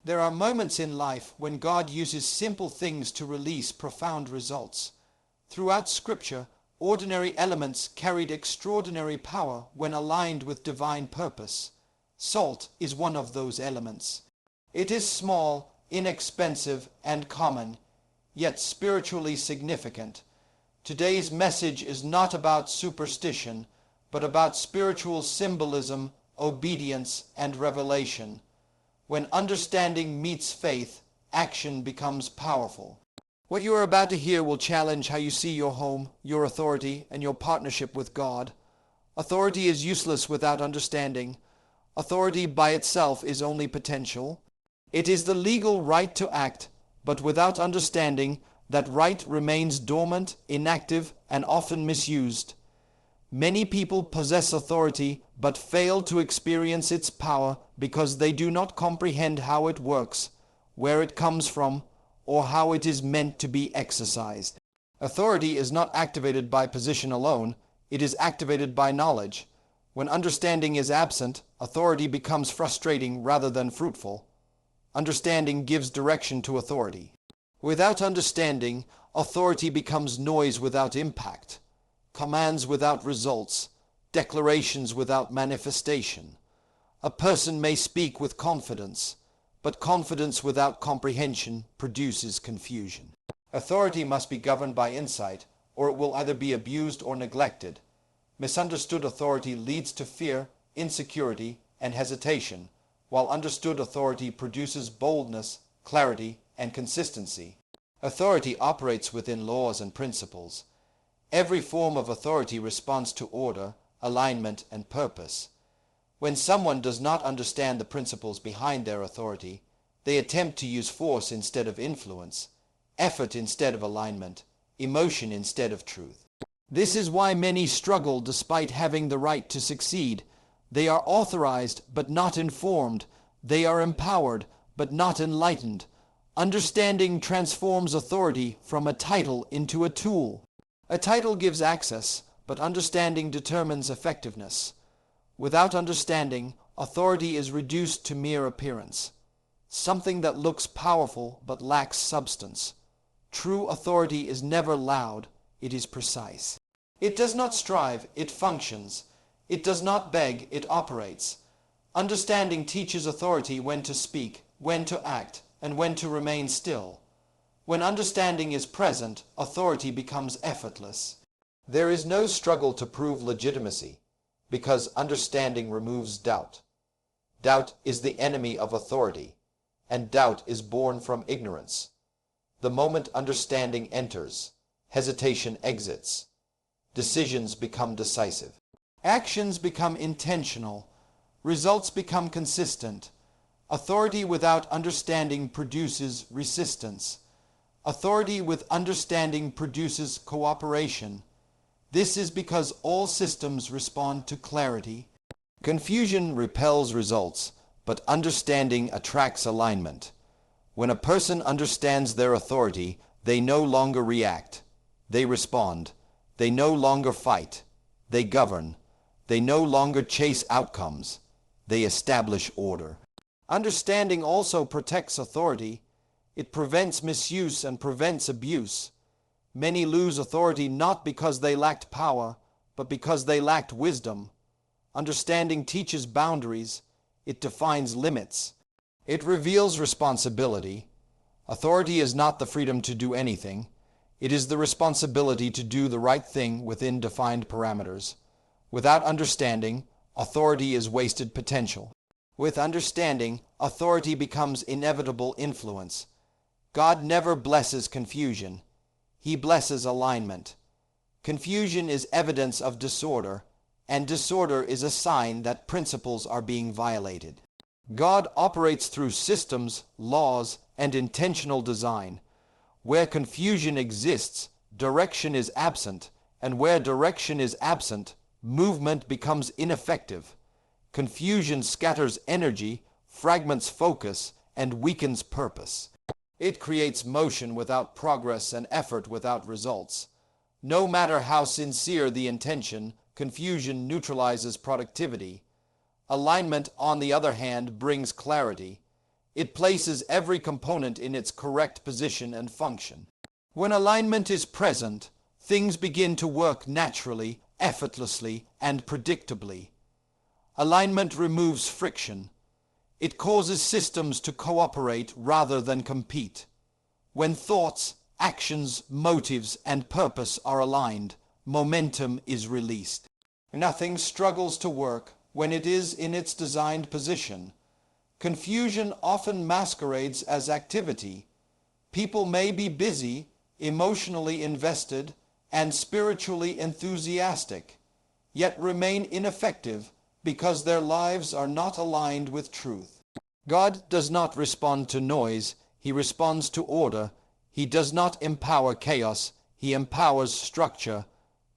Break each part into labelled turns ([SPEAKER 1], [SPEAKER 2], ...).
[SPEAKER 1] There are moments in life when God uses simple things to release profound results. Throughout Scripture, ordinary elements carried extraordinary power when aligned with divine purpose. Salt is one of those elements. It is small, inexpensive, and common, yet spiritually significant. Today's message is not about superstition, but about spiritual symbolism, obedience, and revelation. When understanding meets faith, action becomes powerful. What you are about to hear will challenge how you see your home, your authority, and your partnership with God. Authority is useless without understanding. Authority by itself is only potential. It is the legal right to act, but without understanding, that right remains dormant, inactive, and often misused. Many people possess authority but fail to experience its power because they do not comprehend how it works, where it comes from, or how it is meant to be exercised. Authority is not activated by position alone, it is activated by knowledge. When understanding is absent, authority becomes frustrating rather than fruitful. Understanding gives direction to authority. Without understanding, authority becomes noise without impact. Commands without results, declarations without manifestation. A person may speak with confidence, but confidence without comprehension produces confusion. Authority must be governed by insight, or it will either be abused or neglected. Misunderstood authority leads to fear, insecurity, and hesitation, while understood authority produces boldness, clarity, and consistency. Authority operates within laws and principles. Every form of authority responds to order, alignment, and purpose. When someone does not understand the principles behind their authority, they attempt to use force instead of influence, effort instead of alignment, emotion instead of truth. This is why many struggle despite having the right to succeed. They are authorized but not informed. They are empowered but not enlightened. Understanding transforms authority from a title into a tool. A title gives access, but understanding determines effectiveness. Without understanding, authority is reduced to mere appearance, something that looks powerful but lacks substance. True authority is never loud, it is precise. It does not strive, it functions. It does not beg, it operates. Understanding teaches authority when to speak, when to act, and when to remain still. When understanding is present, authority becomes effortless. There is no struggle to prove legitimacy, because understanding removes doubt. Doubt is the enemy of authority, and doubt is born from ignorance. The moment understanding enters, hesitation exits. Decisions become decisive. Actions become intentional. Results become consistent. Authority without understanding produces resistance. Authority with understanding produces cooperation. This is because all systems respond to clarity. Confusion repels results, but understanding attracts alignment. When a person understands their authority, they no longer react. They respond. They no longer fight. They govern. They no longer chase outcomes. They establish order. Understanding also protects authority. It prevents misuse and prevents abuse. Many lose authority not because they lacked power, but because they lacked wisdom. Understanding teaches boundaries. It defines limits. It reveals responsibility. Authority is not the freedom to do anything. It is the responsibility to do the right thing within defined parameters. Without understanding, authority is wasted potential. With understanding, authority becomes inevitable influence. God never blesses confusion. He blesses alignment. Confusion is evidence of disorder, and disorder is a sign that principles are being violated. God operates through systems, laws, and intentional design. Where confusion exists, direction is absent, and where direction is absent, movement becomes ineffective. Confusion scatters energy, fragments focus, and weakens purpose. It creates motion without progress and effort without results. No matter how sincere the intention, confusion neutralizes productivity. Alignment, on the other hand, brings clarity. It places every component in its correct position and function. When alignment is present, things begin to work naturally, effortlessly, and predictably. Alignment removes friction. It causes systems to cooperate rather than compete. When thoughts, actions, motives, and purpose are aligned, momentum is released. Nothing struggles to work when it is in its designed position. Confusion often masquerades as activity. People may be busy, emotionally invested, and spiritually enthusiastic, yet remain ineffective because their lives are not aligned with truth. God does not respond to noise, He responds to order. He does not empower chaos, He empowers structure.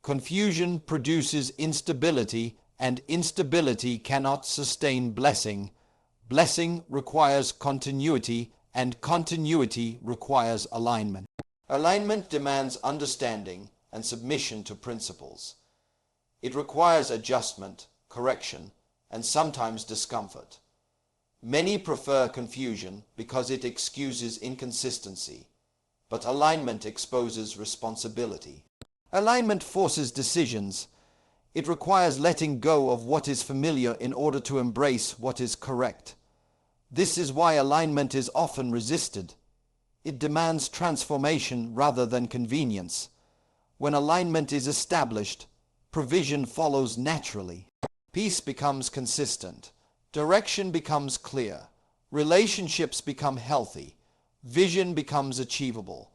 [SPEAKER 1] Confusion produces instability, and instability cannot sustain blessing. Blessing requires continuity, and continuity requires alignment. Alignment demands understanding and submission to principles. It requires adjustment, correction, and sometimes discomfort. Many prefer confusion because it excuses inconsistency, but alignment exposes responsibility. Alignment forces decisions. It requires letting go of what is familiar in order to embrace what is correct. This is why alignment is often resisted. It demands transformation rather than convenience. When alignment is established, provision follows naturally. Peace becomes consistent. Direction becomes clear. Relationships become healthy. Vision becomes achievable.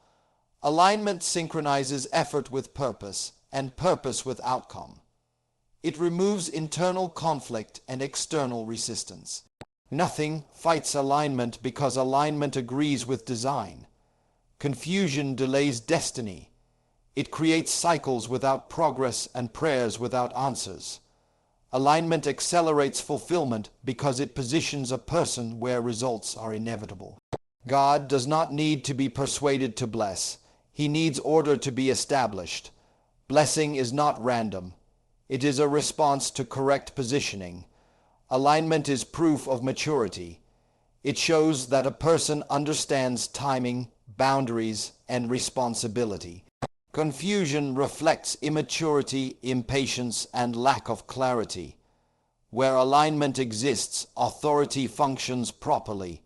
[SPEAKER 1] Alignment synchronizes effort with purpose, and purpose with outcome. It removes internal conflict and external resistance. Nothing fights alignment because alignment agrees with design. Confusion delays destiny. It creates cycles without progress and prayers without answers. Alignment accelerates fulfillment because it positions a person where results are inevitable. God does not need to be persuaded to bless. He needs order to be established. Blessing is not random. It is a response to correct positioning. Alignment is proof of maturity. It shows that a person understands timing, boundaries, and responsibility. Confusion reflects immaturity, impatience, and lack of clarity. Where alignment exists, authority functions properly.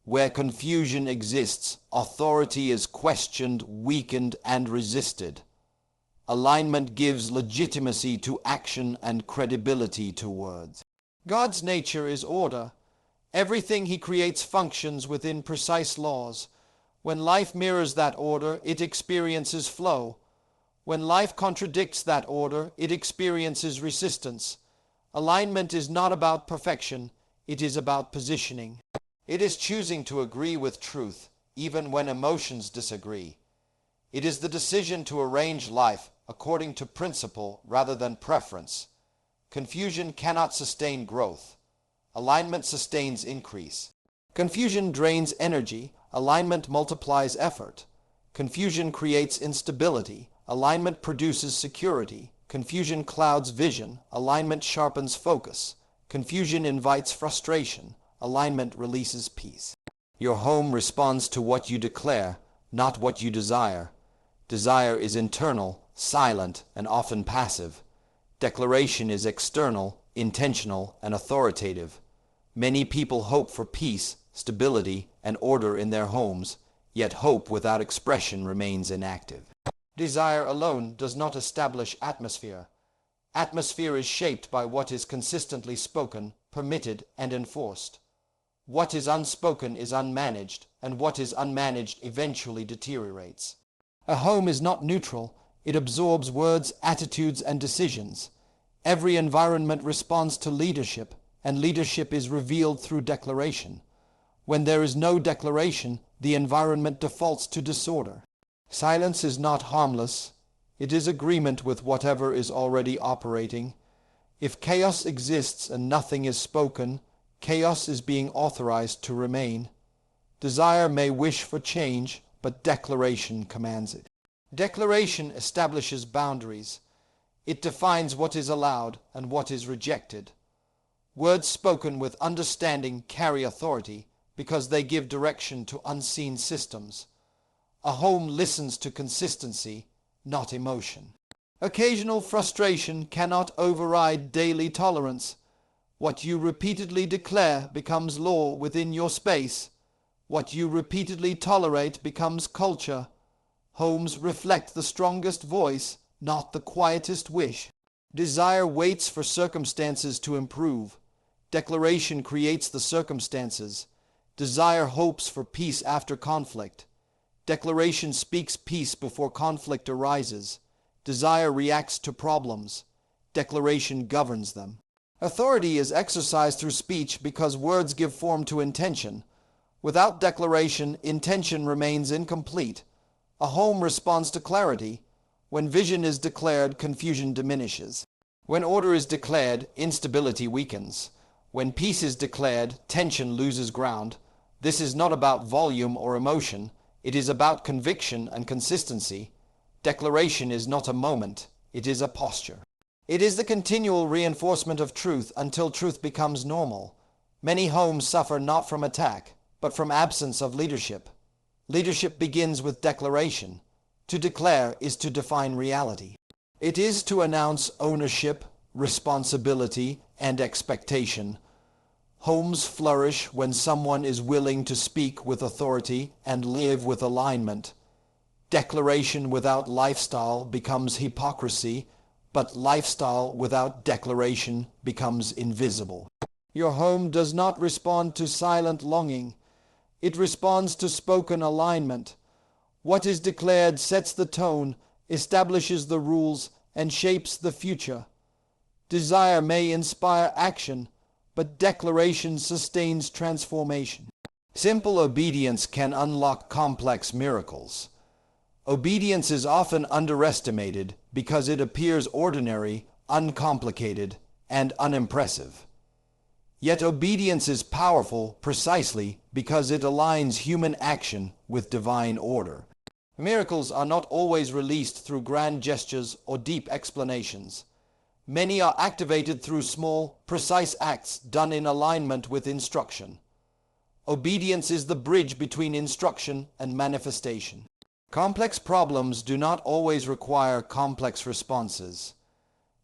[SPEAKER 1] Where confusion exists, authority is questioned, weakened, and resisted. Alignment gives legitimacy to action and credibility to words. God's nature is order. Everything He creates functions within precise laws. When life mirrors that order, it experiences flow. When life contradicts that order, it experiences resistance. Alignment is not about perfection, it is about positioning. It is choosing to agree with truth, even when emotions disagree. It is the decision to arrange life according to principle rather than preference. Confusion cannot sustain growth. Alignment sustains increase. Confusion drains energy. Alignment multiplies effort. Confusion creates instability. Alignment produces security. Confusion clouds vision. Alignment sharpens focus. Confusion invites frustration. Alignment releases peace. Your home responds to what you declare, not what you desire. Desire is internal, silent, and often passive. Declaration is external, intentional, and authoritative. Many people hope for peace, stability, and order in their homes, yet hope without expression remains inactive. Desire alone does not establish atmosphere. Atmosphere is shaped by what is consistently spoken, permitted, and enforced. What is unspoken is unmanaged, and what is unmanaged eventually deteriorates. A home is not neutral. It absorbs words, attitudes, and decisions. Every environment responds to leadership, and leadership is revealed through declaration. When there is no declaration, the environment defaults to disorder. Silence is not harmless. It is agreement with whatever is already operating. If chaos exists and nothing is spoken, chaos is being authorized to remain. Desire may wish for change, but declaration commands it. Declaration establishes boundaries. It defines what is allowed and what is rejected. Words spoken with understanding carry authority, because they give direction to unseen systems. A home listens to consistency, not emotion. Occasional frustration cannot override daily tolerance. What you repeatedly declare becomes law within your space. What you repeatedly tolerate becomes culture. Homes reflect the strongest voice, not the quietest wish. Desire waits for circumstances to improve. Declaration creates the circumstances. Desire hopes for peace after conflict. Declaration speaks peace before conflict arises. Desire reacts to problems. Declaration governs them. Authority is exercised through speech because words give form to intention. Without declaration, intention remains incomplete. A home responds to clarity. When vision is declared, confusion diminishes. When order is declared, instability weakens. When peace is declared, tension loses ground. This is not about volume or emotion. It is about conviction and consistency. Declaration is not a moment. It is a posture. It is the continual reinforcement of truth until truth becomes normal. Many homes suffer not from attack, but from absence of leadership. Leadership begins with declaration. To declare is to define reality. It is to announce ownership, responsibility, and expectation. Homes flourish when someone is willing to speak with authority and live with alignment. Declaration without lifestyle becomes hypocrisy, but lifestyle without declaration becomes invisible. Your home does not respond to silent longing. It responds to spoken alignment. What is declared sets the tone, establishes the rules, and shapes the future. Desire may inspire action, but declaration sustains transformation. Simple obedience can unlock complex miracles. Obedience is often underestimated because it appears ordinary, uncomplicated, and unimpressive. Yet obedience is powerful precisely because it aligns human action with divine order. Miracles are not always released through grand gestures or deep explanations. Many are activated through small, precise acts done in alignment with instruction. Obedience is the bridge between instruction and manifestation. Complex problems do not always require complex responses.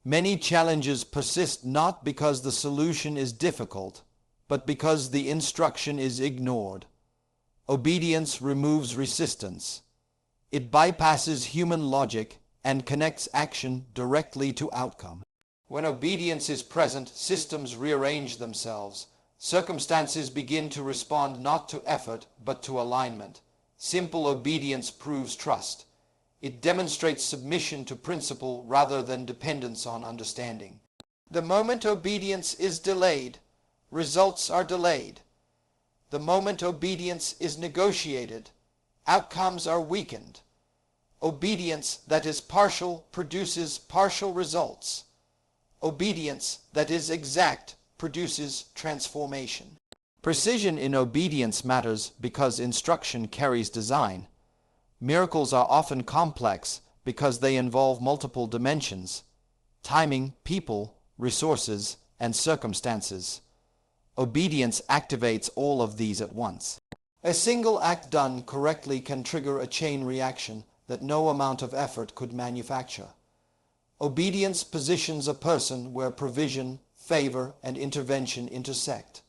[SPEAKER 1] Many challenges persist not because the solution is difficult, but because the instruction is ignored. Obedience removes resistance. It bypasses human logic and connects action directly to outcome. When obedience is present, systems rearrange themselves. Circumstances begin to respond not to effort, but to alignment. Simple obedience proves trust. It demonstrates submission to principle rather than dependence on understanding. The moment obedience is delayed, results are delayed. The moment obedience is negotiated, outcomes are weakened. Obedience that is partial produces partial results. Obedience that is exact produces transformation. Precision in obedience matters because instruction carries design. Miracles are often complex because they involve multiple dimensions: timing, people, resources, and circumstances. Obedience activates all of these at once. A single act done correctly can trigger a chain reaction that no amount of effort could manufacture. Obedience positions a person where provision, favor, and intervention intersect.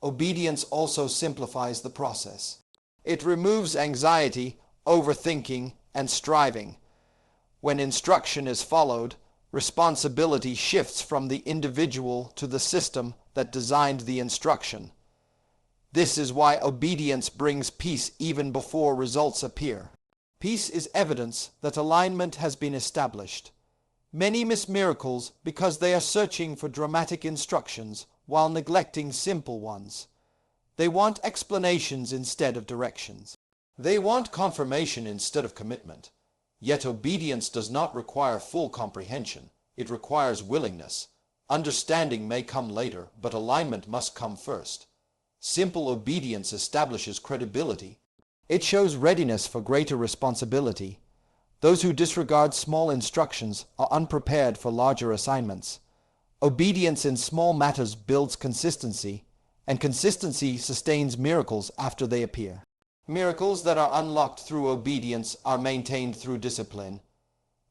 [SPEAKER 1] Obedience also simplifies the process. It removes anxiety, overthinking, and striving. When instruction is followed, responsibility shifts from the individual to the system that designed the instruction. This is why obedience brings peace even before results appear. Peace is evidence that alignment has been established. Many miss miracles because they are searching for dramatic instructions while neglecting simple ones. They want explanations instead of directions. They want confirmation instead of commitment. Yet obedience does not require full comprehension. It requires willingness. Understanding may come later, but alignment must come first. Simple obedience establishes credibility. It shows readiness for greater responsibility. Those who disregard small instructions are unprepared for larger assignments. Obedience in small matters builds consistency, and consistency sustains miracles after they appear. Miracles that are unlocked through obedience are maintained through discipline.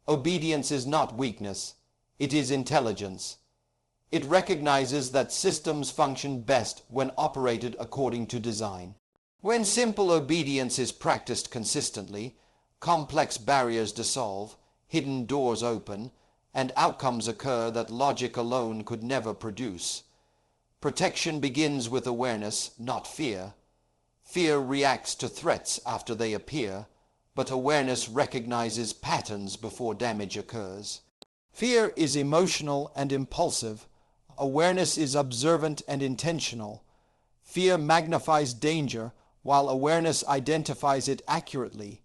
[SPEAKER 1] Obedience is not weakness, it is intelligence. It recognizes that systems function best when operated according to design. When simple obedience is practiced consistently, complex barriers dissolve, hidden doors open, and outcomes occur that logic alone could never produce. Protection begins with awareness, not fear. Fear reacts to threats after they appear, but awareness recognizes patterns before damage occurs. Fear is emotional and impulsive. Awareness is observant and intentional. Fear magnifies danger, while awareness identifies it accurately.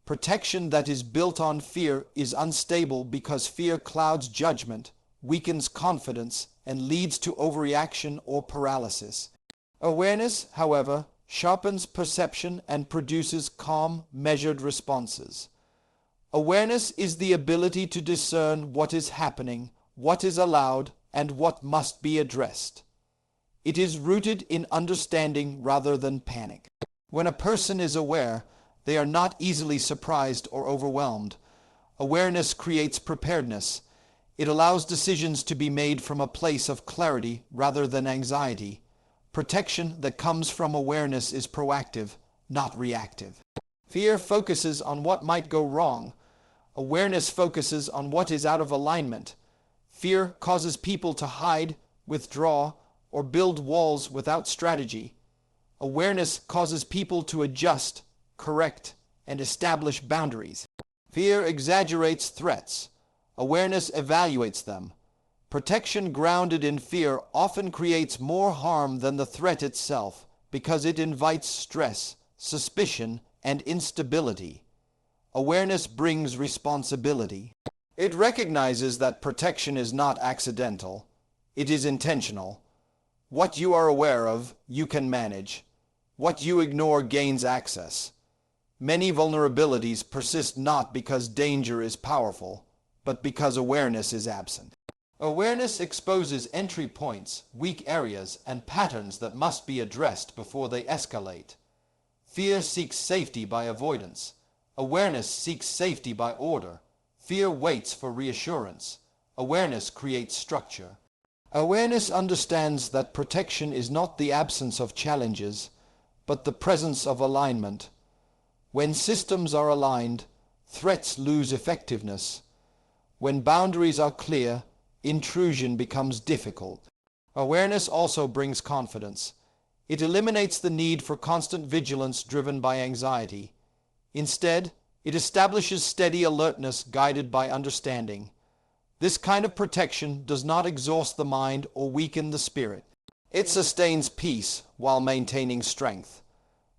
[SPEAKER 1] Protection that is built on fear is unstable because fear clouds judgment, weakens confidence, and leads to overreaction or paralysis. Awareness, however, sharpens perception and produces calm, measured responses. Awareness is the ability to discern what is happening, what is allowed, and what must be addressed. It is rooted in understanding rather than panic. When a person is aware, they are not easily surprised or overwhelmed. Awareness creates preparedness. It allows decisions to be made from a place of clarity rather than anxiety. Protection that comes from awareness is proactive, not reactive. Fear focuses on what might go wrong. Awareness focuses on what is out of alignment. Fear causes people to hide, withdraw, or build walls without strategy. Awareness causes people to adjust, correct, and establish boundaries. Fear exaggerates threats. Awareness evaluates them. Protection grounded in fear often creates more harm than the threat itself because it invites stress, suspicion, and instability. Awareness brings responsibility. It recognizes that protection is not accidental. It is intentional. What you are aware of, you can manage. What you ignore gains access. Many vulnerabilities persist not because danger is powerful, but because awareness is absent. Awareness exposes entry points, weak areas, and patterns that must be addressed before they escalate. Fear seeks safety by avoidance. Awareness seeks safety by order. Fear waits for reassurance. Awareness creates structure. Awareness understands that protection is not the absence of challenges, but the presence of alignment. When systems are aligned, threats lose effectiveness. When boundaries are clear, intrusion becomes difficult. Awareness also brings confidence. It eliminates the need for constant vigilance driven by anxiety. Instead, it establishes steady alertness guided by understanding. This kind of protection does not exhaust the mind or weaken the spirit. It sustains peace while maintaining strength.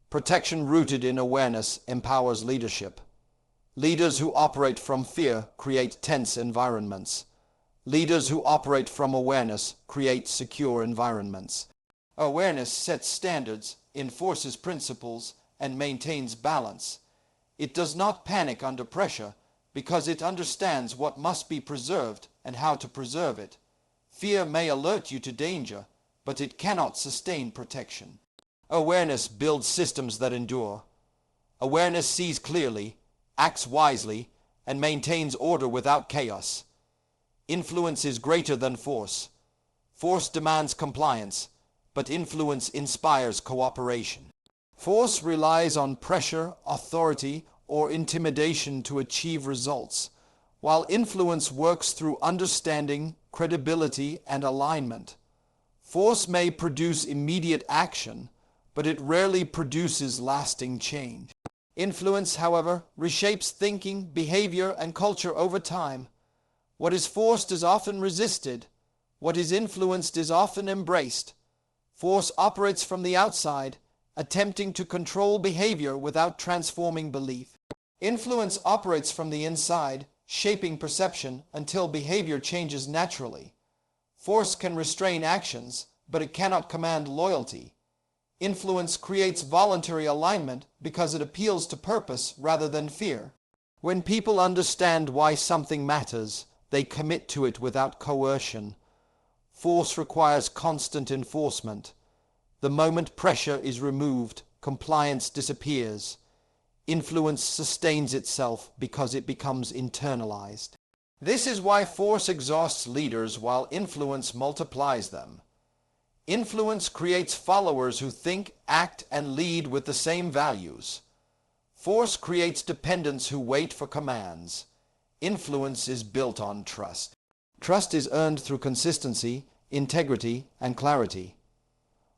[SPEAKER 1] Protection rooted in awareness empowers leadership. Leaders who operate from fear create tense environments. Leaders who operate from awareness create secure environments. Awareness sets standards, enforces principles, and maintains balance. It does not panic under pressure because it understands what must be preserved and how to preserve it. Fear may alert you to danger, but it cannot sustain protection. Awareness builds systems that endure. Awareness sees clearly, acts wisely, and maintains order without chaos. Influence is greater than force. Force demands compliance, but influence inspires cooperation. Force relies on pressure, authority, or intimidation to achieve results, while influence works through understanding, credibility, and alignment. Force may produce immediate action, but it rarely produces lasting change. Influence, however, reshapes thinking, behavior, and culture over time. What is forced is often resisted. What is influenced is often embraced. Force operates from the outside, attempting to control behavior without transforming belief. Influence operates from the inside, shaping perception until behavior changes naturally. Force can restrain actions, but it cannot command loyalty. Influence creates voluntary alignment because it appeals to purpose rather than fear. When people understand why something matters, they commit to it without coercion. Force requires constant enforcement. The moment pressure is removed, compliance disappears. Influence sustains itself because it becomes internalized. This is why force exhausts leaders while influence multiplies them. Influence creates followers who think, act, and lead with the same values. Force creates dependents who wait for commands. Influence is built on trust. Trust is earned through consistency, integrity, and clarity.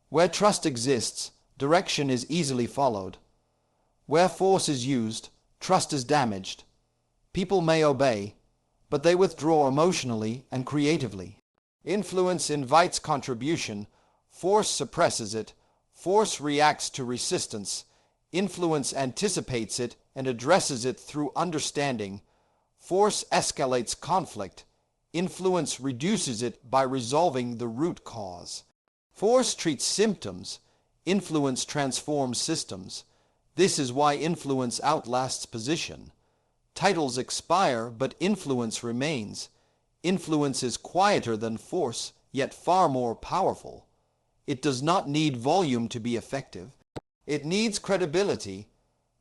[SPEAKER 1] Where trust exists, direction is easily followed. Where force is used, trust is damaged. People may obey, but they withdraw emotionally and creatively. Influence invites contribution. Force suppresses it. Force reacts to resistance. Influence anticipates it and addresses it through understanding. Force escalates conflict. Influence reduces it by resolving the root cause. Force treats symptoms. Influence transforms systems. This is why influence outlasts position. Titles expire, but influence remains. Influence is quieter than force, yet far more powerful. It does not need volume to be effective. It needs credibility.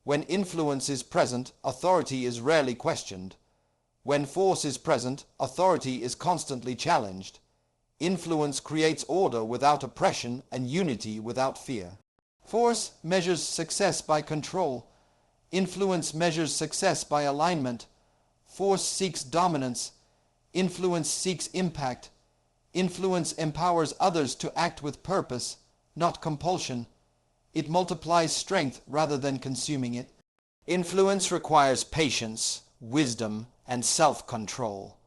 [SPEAKER 1] When influence is present, authority is rarely questioned. When force is present, authority is constantly challenged. Influence creates order without oppression and unity without fear. Force measures success by control. Influence measures success by alignment. Force seeks dominance. Influence seeks impact. Influence empowers others to act with purpose, not compulsion. It multiplies strength rather than consuming it. Influence requires patience, wisdom, and self-control.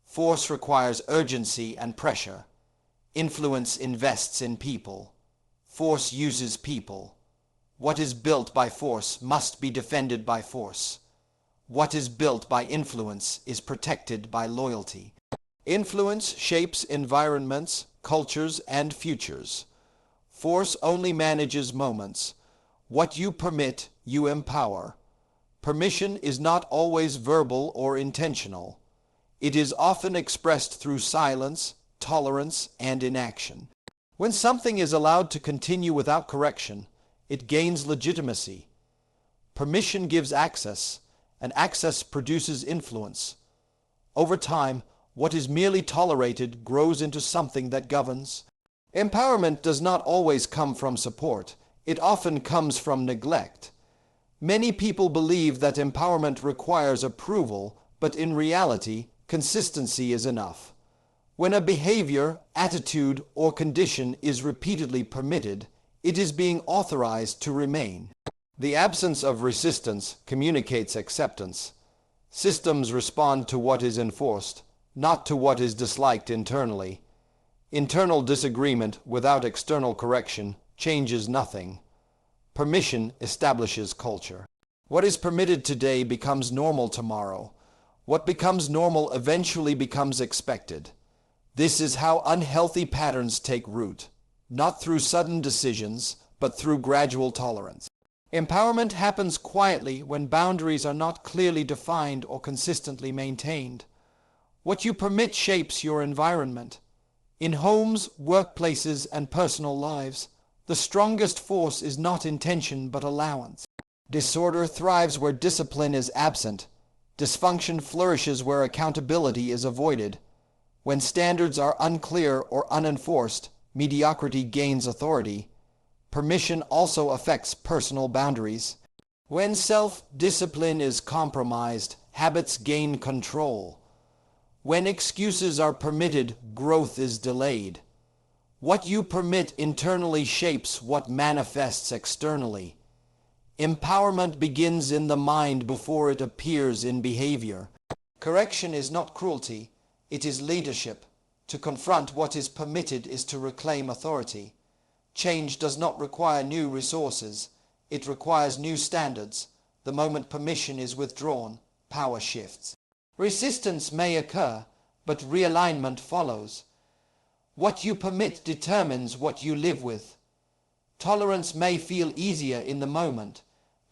[SPEAKER 1] Force requires urgency and pressure. Influence invests in people. Force uses people. What is built by force must be defended by force. What is built by influence is protected by loyalty. Influence shapes environments, cultures, and futures. Force only manages moments. What you permit, you empower. Permission is not always verbal or intentional. It is often expressed through silence, tolerance, and inaction. When something is allowed to continue without correction, it gains legitimacy. Permission gives access, and access produces influence. Over time, what is merely tolerated grows into something that governs. Empowerment does not always come from support. It often comes from neglect. Many people believe that empowerment requires approval, but in reality, consistency is enough. When a behavior, attitude, or condition is repeatedly permitted, it is being authorized to remain. The absence of resistance communicates acceptance. Systems respond to what is enforced, not to what is disliked internally. Internal disagreement without external correction changes nothing. Permission establishes culture. What is permitted today becomes normal tomorrow. What becomes normal eventually becomes expected. This is how unhealthy patterns take root, not through sudden decisions, but through gradual tolerance. Empowerment happens quietly when boundaries are not clearly defined or consistently maintained. What you permit shapes your environment. In homes, workplaces, and personal lives, the strongest force is not intention but allowance. Disorder thrives where discipline is absent. Dysfunction flourishes where accountability is avoided. When standards are unclear or unenforced, mediocrity gains authority. Permission also affects personal boundaries. When self-discipline is compromised, habits gain control. When excuses are permitted, growth is delayed. What you permit internally shapes what manifests externally. Empowerment begins in the mind before it appears in behavior. Correction is not cruelty. It is leadership. To confront what is permitted is to reclaim authority. Change does not require new resources. It requires new standards. The moment permission is withdrawn, power shifts. Resistance may occur, but realignment follows. What you permit determines what you live with. Tolerance may feel easier in the moment,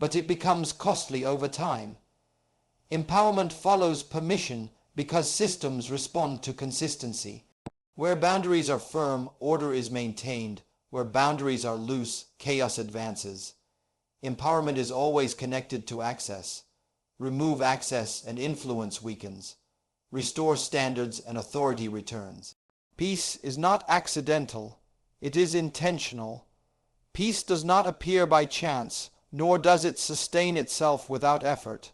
[SPEAKER 1] but it becomes costly over time. Empowerment follows permission because systems respond to consistency. Where boundaries are firm, order is maintained. Where boundaries are loose, chaos advances. Empowerment is always connected to access. Remove access and influence weakens. Restore standards and authority returns. Peace is not accidental, it is intentional. Peace does not appear by chance, nor does it sustain itself without effort.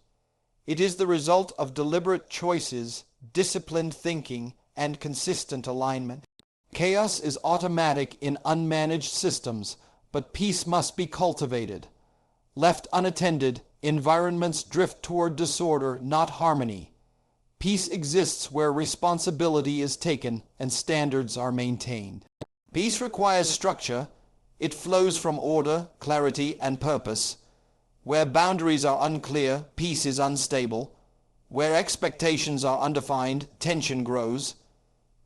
[SPEAKER 1] It is the result of deliberate choices, disciplined thinking, and consistent alignment. Chaos is automatic in unmanaged systems, but peace must be cultivated. Left unattended, environments drift toward disorder, not harmony. Peace exists where responsibility is taken and standards are maintained. Peace requires structure. It flows from order, clarity, and purpose. Where boundaries are unclear, peace is unstable. Where expectations are undefined, tension grows.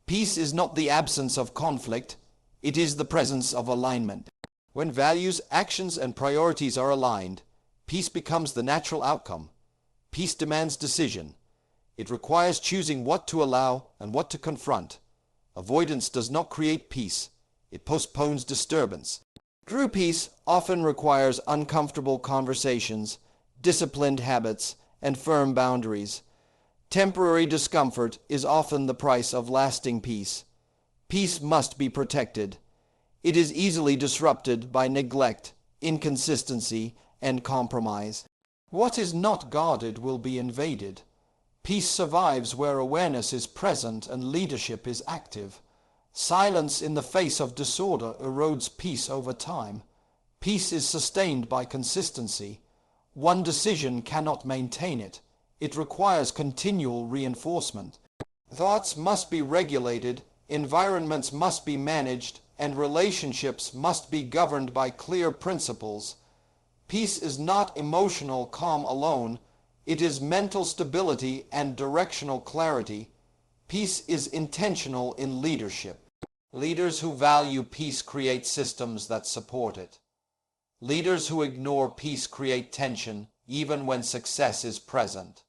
[SPEAKER 1] Peace is not the absence of conflict, it is the presence of alignment. When values, actions, and priorities are aligned, peace becomes the natural outcome. Peace demands decision. It requires choosing what to allow and what to confront. Avoidance does not create peace, it postpones disturbance. True peace often requires uncomfortable conversations, disciplined habits, and firm boundaries. Temporary discomfort is often the price of lasting peace. Peace must be protected. It is easily disrupted by neglect, inconsistency, and compromise. What is not guarded will be invaded. Peace survives where awareness is present and leadership is active. Silence in the face of disorder erodes peace over time. Peace is sustained by consistency. One decision cannot maintain it. It requires continual reinforcement. Thoughts must be regulated, environments must be managed, and relationships must be governed by clear principles. Peace is not emotional calm alone. It is mental stability and directional clarity. Peace is intentional in leadership. Leaders who value peace create systems that support it. Leaders who ignore peace create tension, even when success is present.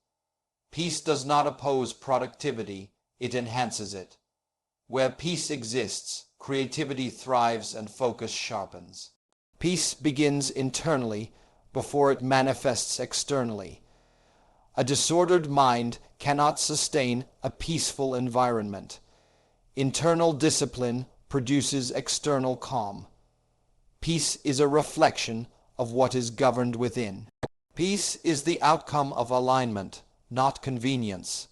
[SPEAKER 1] Peace does not oppose productivity, it enhances it. Where peace exists, creativity thrives and focus sharpens. Peace begins internally before it manifests externally. A disordered mind cannot sustain a peaceful environment. Internal discipline produces external calm. Peace is a reflection of what is governed within. Peace is the outcome of alignment, not convenience.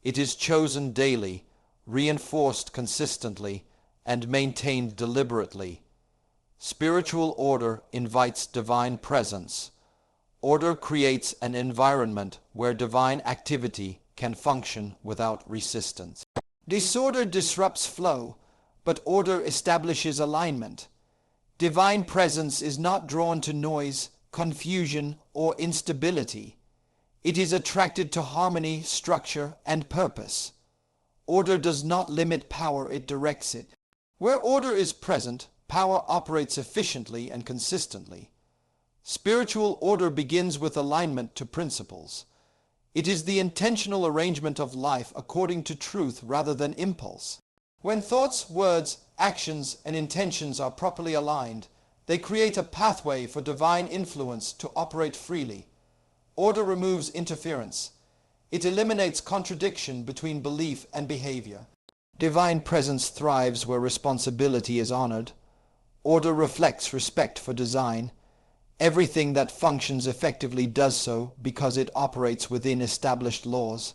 [SPEAKER 1] It is chosen daily, reinforced consistently, and maintained deliberately. Spiritual order invites divine presence. Order creates an environment where divine activity can function without resistance. Disorder disrupts flow, but order establishes alignment. Divine presence is not drawn to noise, confusion, or instability. It is attracted to harmony, structure, and purpose. Order does not limit power, it directs it. Where order is present, power operates efficiently and consistently. Spiritual order begins with alignment to principles. It is the intentional arrangement of life according to truth rather than impulse. When thoughts, words, actions, and intentions are properly aligned, they create a pathway for divine influence to operate freely. Order removes interference. It eliminates contradiction between belief and behavior. Divine presence thrives where responsibility is honored. Order reflects respect for design. Everything that functions effectively does so because it operates within established laws.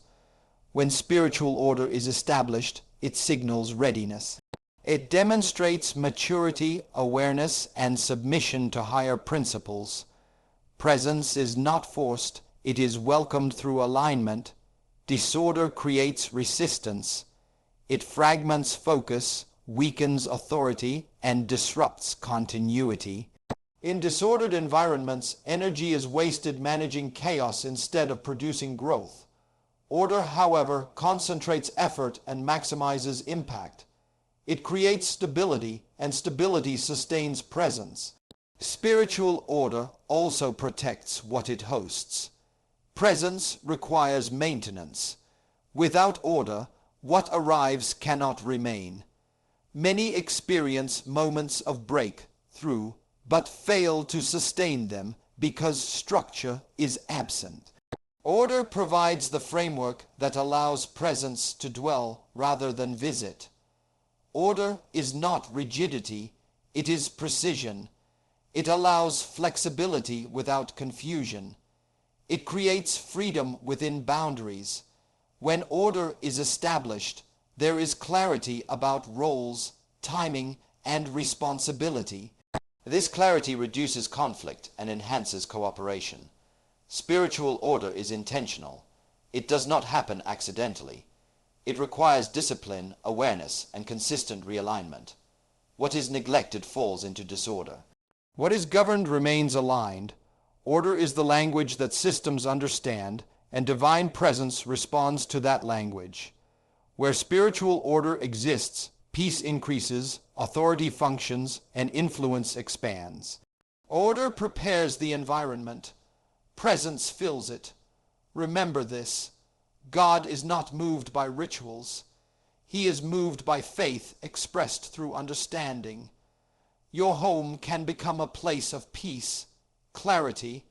[SPEAKER 1] When spiritual order is established, it signals readiness. It demonstrates maturity, awareness, and submission to higher principles. Presence is not forced, it is welcomed through alignment. Disorder creates resistance. It fragments focus, weakens authority, and disrupts continuity. In disordered environments, energy is wasted managing chaos instead of producing growth. Order, however, concentrates effort and maximizes impact. It creates stability, and stability sustains presence. Spiritual order also protects what it hosts. Presence requires maintenance. Without order, what arrives cannot remain. Many experience moments of breakthrough, but fail to sustain them because structure is absent. Order provides the framework that allows presence to dwell rather than visit. Order is not rigidity, it is precision. It allows flexibility without confusion. It creates freedom within boundaries. When order is established, there is clarity about roles, timing, and responsibility. This clarity reduces conflict and enhances cooperation. Spiritual order is intentional. It does not happen accidentally. It requires discipline, awareness, and consistent realignment. What is neglected falls into disorder. What is governed remains aligned. Order is the language that systems understand, and divine presence responds to that language. Where spiritual order exists, peace increases, authority functions, and influence expands. Order prepares the environment. Presence fills it. Remember this. God is not moved by rituals. He is moved by faith expressed through understanding. Your home can become a place of peace, clarity,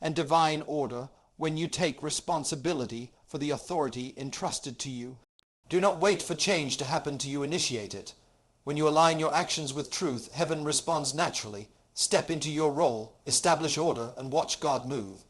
[SPEAKER 1] and divine order when you take responsibility for the authority entrusted to you. Do not wait for change to happen to you, initiate it. When you align your actions with truth, heaven responds naturally. Step into your role, establish order, and watch God move.